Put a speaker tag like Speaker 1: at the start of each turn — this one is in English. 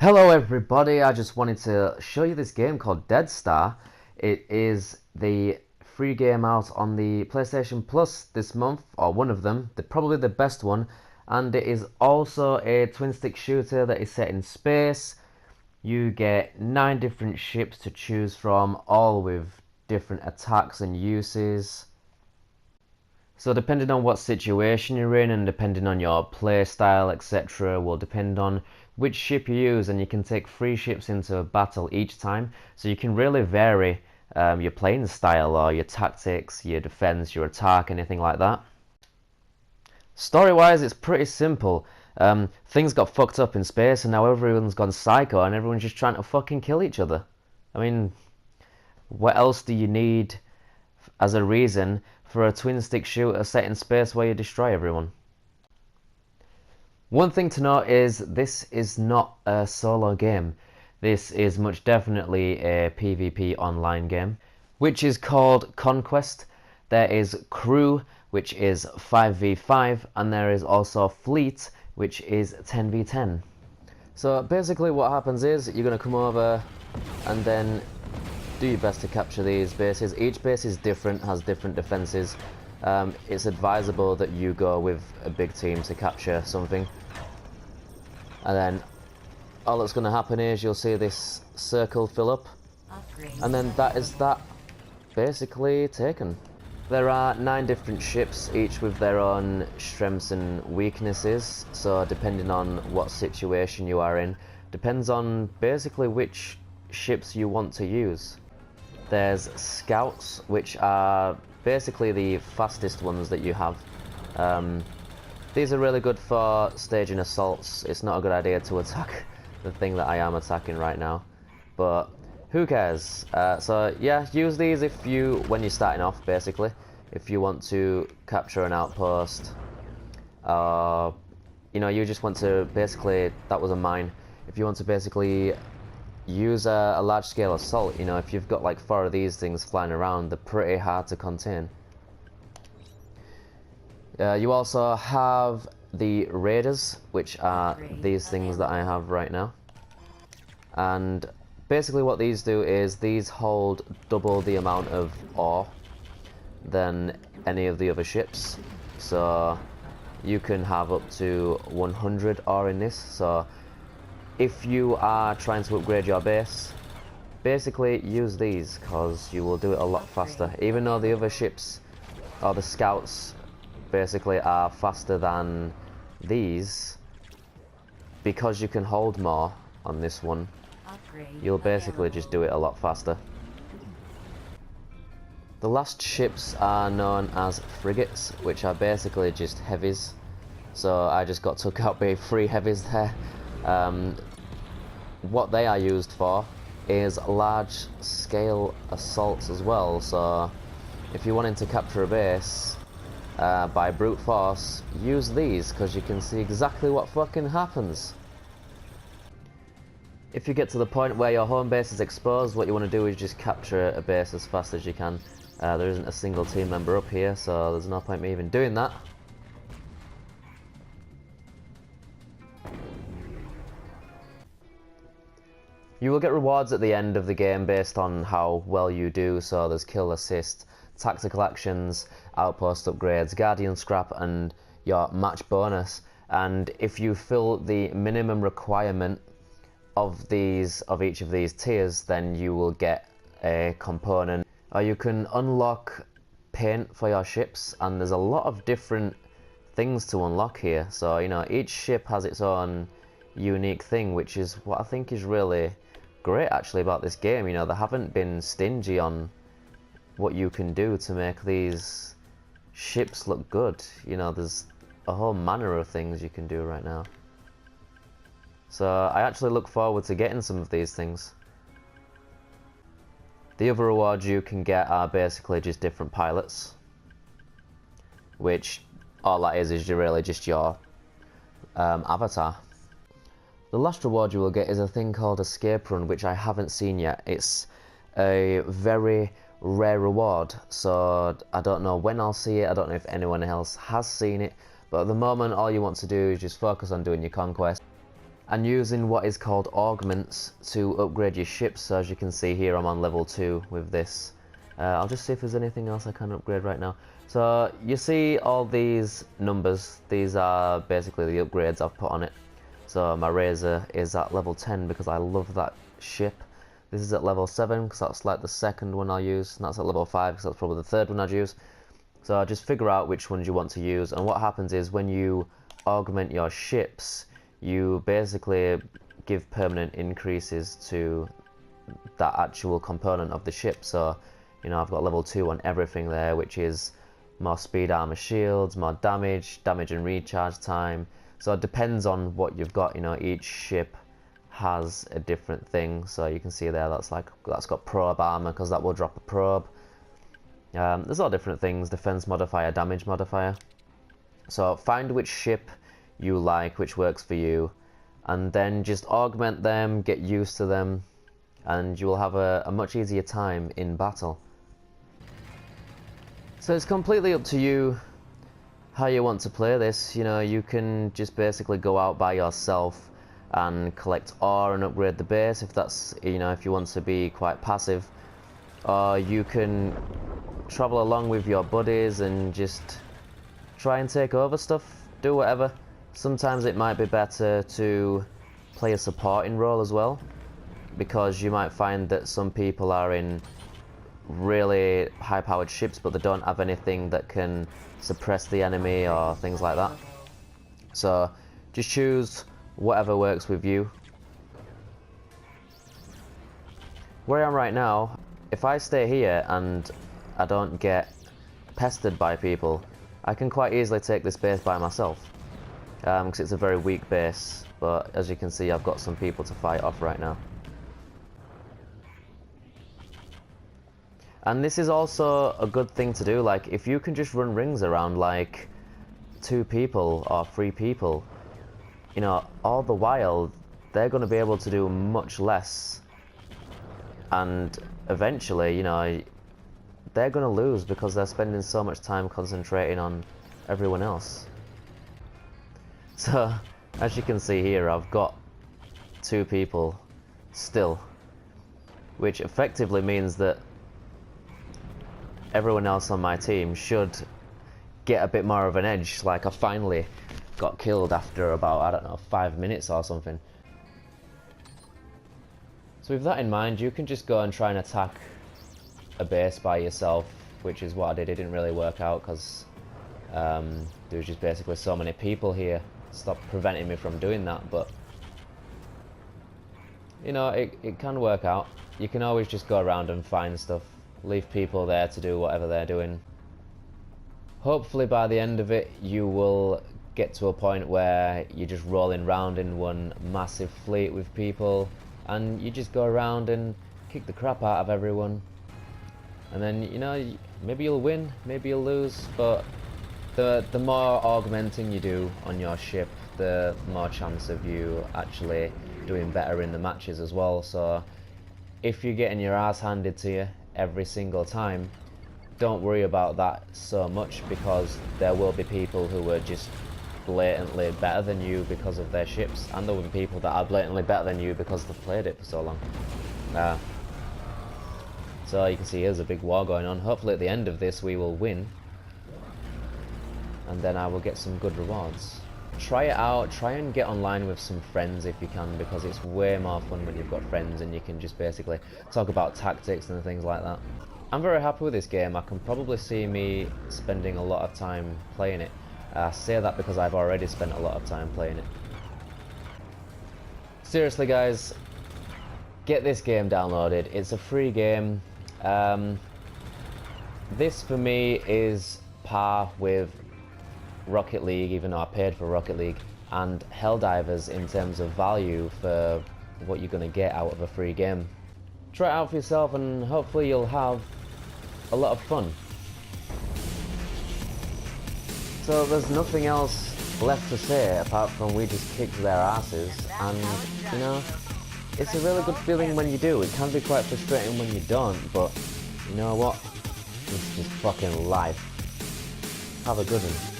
Speaker 1: Hello everybody, I just wanted to show you this game called Dead Star. It is the free game out on the PlayStation Plus this month, or one of them, probably the best one, and it is also a twin stick shooter that is set in space. You get 9 different ships to choose from, all with different attacks and uses. So depending on what situation you're in and depending on your play style, etc., will depend on which ship you use, and you can take 3 ships into a battle each time. So you can really vary your playing style or your tactics, your defense, your attack, anything like that. Story-wise, it's pretty simple. Things got fucked up in space and now everyone's gone psycho and everyone's just trying to fucking kill each other. I mean, what else do you need as a reason for a twin stick shooter set in space where you destroy everyone? One thing to note is this is not a solo game. This is much definitely a PvP online game, which is called Conquest. There is Crew, which is 5v5, and there is also Fleet, which is 10v10. So basically what happens is you're going to come over and then do your best to capture these bases. Each base is different, has different defenses. It's advisable that you go with a big team to capture something. And then all that's going to happen is you'll see this circle fill up. And then that is that basically taken. There are 9 different ships, each with their own strengths and weaknesses. So depending on what situation you are in, depends on basically which ships you want to use. There's scouts, which are basically the fastest ones that you have. These are really good for staging assaults. It's not a good idea to attack the thing that I am attacking right now, but who cares? So yeah, use these when you're starting off, basically. If you want to capture an outpost, you just want to basically, that was a mine. If you want to basically use a large-scale assault, if you've got like 4 of these things flying around, they're pretty hard to contain. You also have the raiders, which are these things that I have right now. And basically what these do is these hold double the amount of ore than any of the other ships. So you can have up to 100 ore in this. So if you are trying to upgrade your base, basically use these because you will do it a lot faster. Even though the other ships or the scouts basically are faster than these, because you can hold more on this one, you'll basically just do it a lot faster. The last ships are known as frigates, which are basically just heavies. So I just got took out by 3 heavies there. What they are used for is large scale assaults as well. So if you're wanting to capture a base by brute force, use these because you can see exactly what fucking happens. If you get to the point where your home base is exposed, what you want to do is just capture a base as fast as you can. There isn't a single team member up here, so there's no point me even doing that. You will get rewards at the end of the game based on how well you do, so there's kill assist, tactical actions, outpost upgrades, guardian scrap, and your match bonus. And if you fill the minimum requirement of each of these tiers, then you will get a component. Or you can unlock paint for your ships, and there's a lot of different things to unlock here. So each ship has its own unique thing, which is what I think is really great actually about this game. They haven't been stingy on what you can do to make these ships look good. There's a whole manner of things you can do right now. So I actually look forward to getting some of these things. The other rewards you can get are basically just different pilots, which all that is really just your avatar. The last reward you will get is a thing called Escape Run, which I haven't seen yet. It's a very rare reward, so I don't know when I'll see it. I don't know if anyone else has seen it, but at the moment all you want to do is just focus on doing your conquest. and using what is called augments to upgrade your ships. So as you can see here, I'm on level 2 with this. I'll just see if there's anything else I can upgrade right now. So you see all these numbers, these are basically the upgrades I've put on it. So my Razor is at level 10 because I love that ship. This is at level 7 because that's like the second one I'll use, and that's at level 5 because that's probably the third one I'd use. So just figure out which ones you want to use, and what happens is when you augment your ships, you basically give permanent increases to that actual component of the ship. So, you know, I've got level 2 on everything there, which is more speed, armor, shields, more damage and recharge time. So it depends on what you've got. You know, each ship has a different thing. So you can see there, that's got probe armor because that will drop a probe. There's all different things: defense modifier, damage modifier. So find which ship you like, which works for you, and then just augment them, get used to them, and you will have a much easier time in battle. So it's completely up to you how you want to play this. You know, you can just basically go out by yourself and collect ore and upgrade the base if that's, you know, if you want to be quite passive, or you can travel along with your buddies and just try and take over stuff, do whatever. Sometimes it might be better to play a supporting role as well, because you might find that some people are in really high-powered ships but they don't have anything that can suppress the enemy or things like that. So just choose whatever works with you. Where I am right now, if I stay here and I don't get pestered by people, I can quite easily take this base by myself, because it's a very weak base, but as you can see, I've got some people to fight off right now. And this is also a good thing to do. Like, if you can just run rings around like 2 people or 3 people, you know, all the while they're going to be able to do much less, and eventually, you know, they're going to lose because they're spending so much time concentrating on everyone else. So as you can see here, I've got 2 people still, which effectively means that everyone else on my team should get a bit more of an edge. Like, I finally got killed after about, I don't know, 5 minutes or something. So with that in mind, you can just go and try and attack a base by yourself, which is what I did. It didn't really work out because there was just basically so many people here. Stopped preventing me from doing that, but you know, it can work out. You can always just go around and find stuff, leave people there to do whatever they're doing. Hopefully by the end of it you will get to a point where you're just rolling around in one massive fleet with people and you just go around and kick the crap out of everyone, and then, you know, maybe you'll win, maybe you'll lose, but the more augmenting you do on your ship, the more chance of you actually doing better in the matches as well. So if you're getting your ass handed to you every single time, don't worry about that so much, because there will be people who are just blatantly better than you because of their ships, and there will be people that are blatantly better than you because they've played it for so long. So you can see here's a big war going on. Hopefully at the end of this we will win, and then I will get some good rewards. Try it out, try and get online with some friends if you can, because it's way more fun when you've got friends and you can just basically talk about tactics and things like that. I'm very happy with this game. I can probably see me spending a lot of time playing it. I say that because I've already spent a lot of time playing it. Seriously guys, get this game downloaded. It's a free game. This for me is par with Rocket League, even though I paid for Rocket League, and Helldivers in terms of value for what you're going to get out of a free game. Try it out for yourself and hopefully you'll have a lot of fun. So there's nothing else left to say apart from we just kicked their asses, and you know, it's a really good feeling when you do. It can be quite frustrating when you don't, but you know what? It's just fucking life. Have a good one.